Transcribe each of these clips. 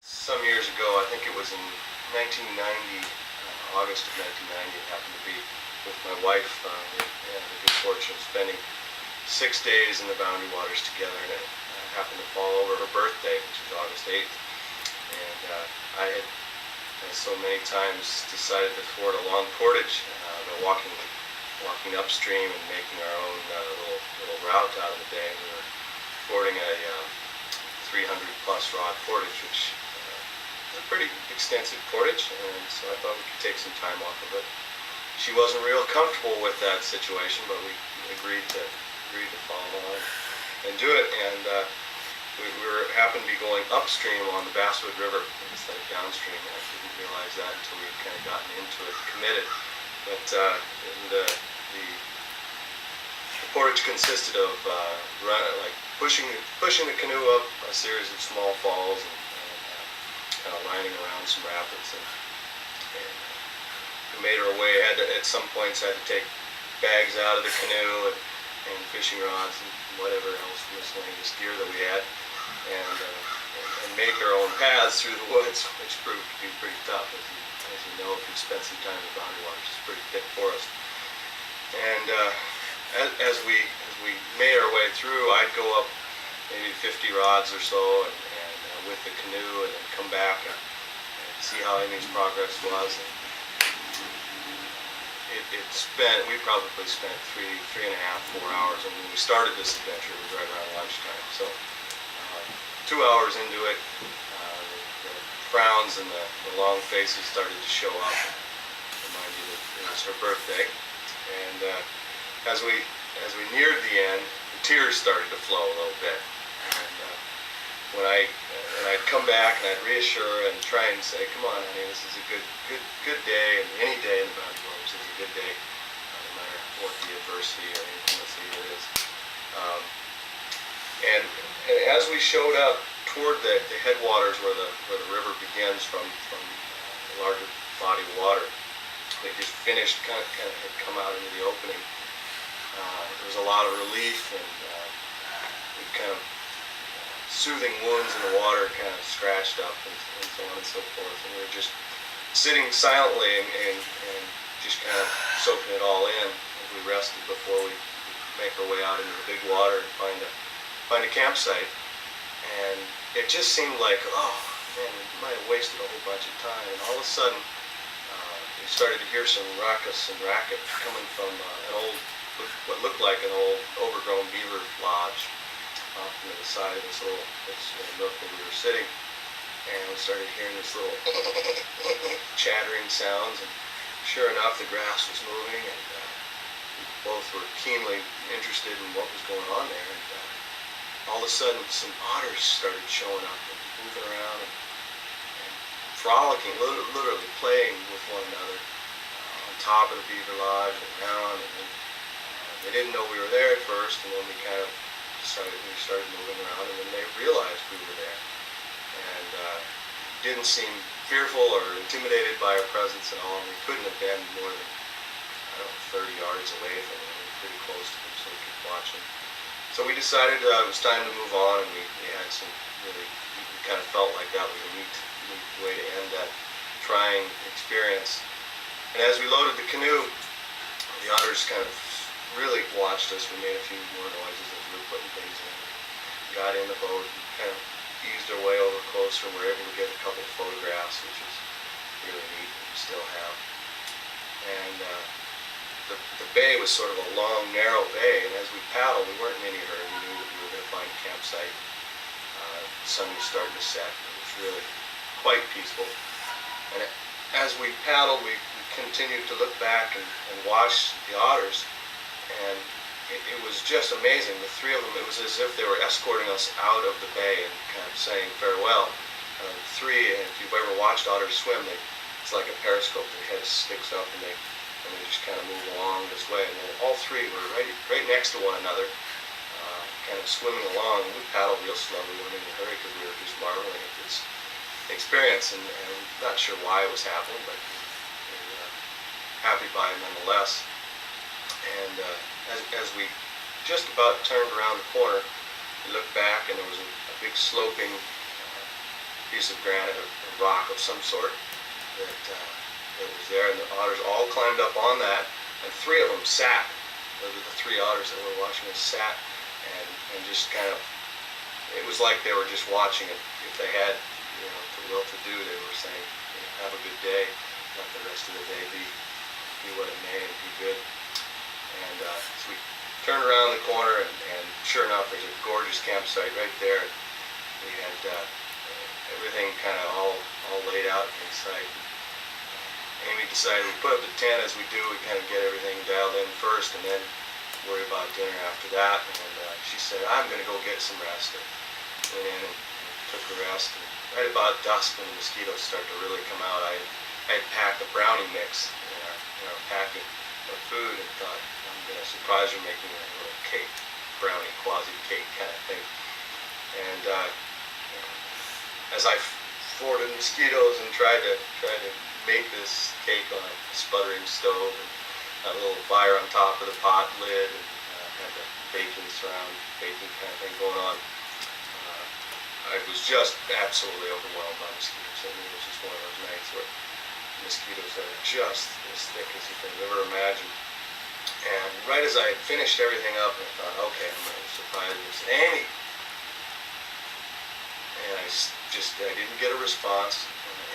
Some years ago, I think it was in 1990, August of 1990, it happened to be with my wife. We had the good fortune of spending 6 days in the Boundary Waters together, and it happened to fall over her birthday, which was August 8th. And I had, as so many times, decided to thwart a long portage, walking upstream and making our own little route out of the day. We were fording a 300-plus rod portage, which was a pretty extensive portage, and so I thought we could take some time off of it. She wasn't real comfortable with that situation, but we agreed to follow on and do it. And we happened to be going upstream on the Basswood River instead of downstream. I didn't realize that until we had kind of gotten into it, committed. But the portage consisted of pushing the canoe up a series of small falls and kind of lining around some rapids, and we made our way. At some points had to take bags out of the canoe and fishing rods and whatever else miscellaneous gear that we had, and make our own paths through the woods, which proved to be pretty tough. As you know, if you spent some time in the Boundary Waters, it's pretty thick forest. And as we made our way through, I'd go up maybe 50 rods or so, and with the canoe, and then come back and see how Amy's progress was. And we probably spent three and a half, 4 hours, and when we started this adventure, it was right around lunchtime. So 2 hours into it, the frowns and the long faces started to show up, and remind you that it was her birthday. And as we neared the end, the tears started to flow a little bit. And when I'd come back and I'd reassure and try and say, "Come on, honey, this is a good day, and any day in the Boundary Waters is a good day, no matter what the adversity or intimacy it is." And as we showed up toward the headwaters where the river begins from a larger body of water, they just finished, kind of had come out into the opening. There was a lot of relief, and we kind of soothing wounds in the water kind of scratched up, and so on and so forth. And we were just sitting silently and just kind of soaking it all in as we rested before we make our way out into the big water and find a campsite. And it just seemed like, oh man, we might have wasted a whole bunch of time. And all of a sudden, we started to hear some ruckus and racket coming from what looked like an old overgrown beaver lodge off to the side of this little nook where we were sitting. And we started hearing this little chattering sounds, and sure enough, the grass was moving, and we both were keenly interested in what was going on there. And all of a sudden, some otters started showing up and moving around and frolicking, literally playing with one another on top of the beaver lodge and around. And they didn't know we were there at first, and then we started moving around, and then they realized we were there, and didn't seem fearful or intimidated by our presence at all. And we couldn't have been more than 30 yards away from them. We were pretty close to them, so we could watch them. So we decided it was time to move on, and we had some we kind of felt like that was a neat way to end that trying experience. And as we loaded the canoe, the otters kind of really watched us. We made a few more noises as we were putting things in. We got in the boat and kind of eased our way over closer, and we were able to get a couple of photographs, which is really neat, and we still have. And the bay was sort of a long, narrow bay, and as we paddled, we weren't in any hurry. We knew that we were going to find a campsite. The sun was starting to set. It was really quite peaceful. And as we paddled, we continued to look back and watch the otters, and it was just amazing. The three of them, it was as if they were escorting us out of the bay and kind of saying farewell. Three, and if you've ever watched otters swim, it's like a periscope. Their head sticks up, and they just kind of move along this way. And all three were right next to one another, kind of swimming along. And we paddled real slow. We weren't in a hurry because we were just marveling at this experience, and not sure why it was happening, but we were happy by it nonetheless. And as we just about turned around the corner, we looked back, and there was a big sloping piece of granite, a rock of some sort that was there, and the otters all climbed up on that, and 3 of them sat. The 3 otters that were watching us sat and just kind of, it was like they were just watching it. If they had, the will to do, they were saying, have a good day, let the rest of the day be what it may and be good. And so we turned around the corner, and sure enough, there's a gorgeous campsite right there. We had everything kind of all laid out inside. Amy decided we put up the tent as we do. We kind of get everything dialed in first, and then worry about dinner after that. And she said, "I'm going to go get some rest." And went in and took a rest. And right about dusk, when the mosquitoes start to really come out, I had packed a brownie mix in our packing of food, and thought, I'm going to surprise her, making a little cake, brownie, quasi-cake kind of thing. And as I forded mosquitoes and tried to make this cake on a sputtering stove, and a little fire on top of the pot lid, and had the baking kind of thing going on, I was just absolutely overwhelmed by mosquitoes. I mean, it was just one of those nights where mosquitoes are just as thick as you can ever imagine. And right as I had finished everything up, I thought, okay, I'm going to surprise her. I said, "Amy!" And I didn't get a response.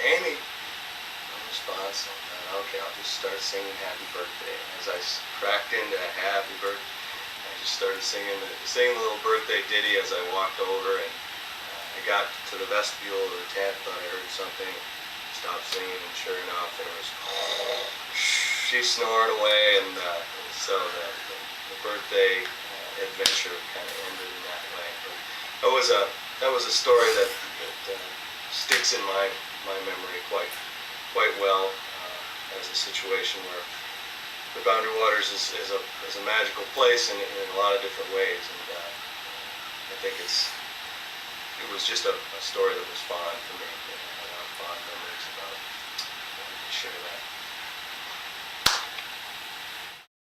"Amy!" No response. I thought, okay, I'll just start singing Happy Birthday. And as I cracked into Happy Birthday, I just started singing the little birthday ditty as I walked over, and I got to the vestibule of the tent, thought I heard something, stopped singing, and sure enough, there was she snoring away, and so the birthday adventure kind of ended in that way. But that was a story that sticks in my memory quite well, as a situation where the Boundary Waters is a magical place in a lot of different ways, and I think it was just a story that was fond for me. I have fond memories about it. I wanted to share that.